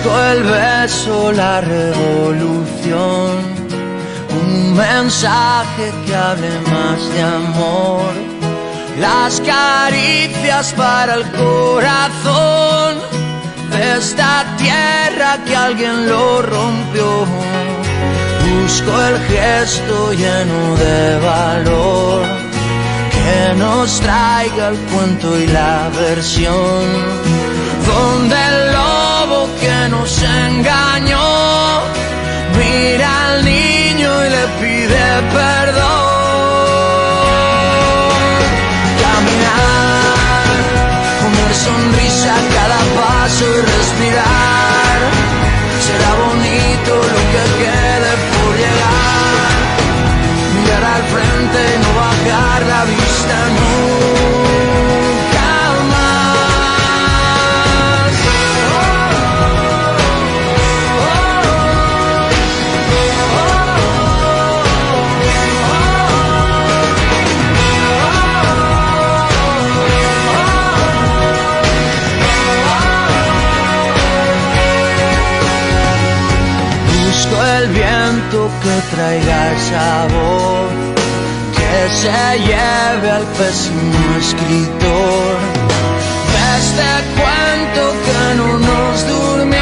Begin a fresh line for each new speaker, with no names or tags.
Busco el beso, la revolución, un mensaje que hable más de amor, las caricias para el corazón de esta tierra que alguien lo rompió. Busco el gesto lleno de valor que nos traiga el cuento y la versión, donde el lobo que nos engañó mira al niño y le pide perdón. Caminar, poner sonrisa a cada paso y respirar, será bonito lo que quede por llegar. Mirar al frente y no bajar la vista nunca más. Busco el viento que traiga el sabor, que se lleve al pésimo escritor de este cuento que no nos durmió.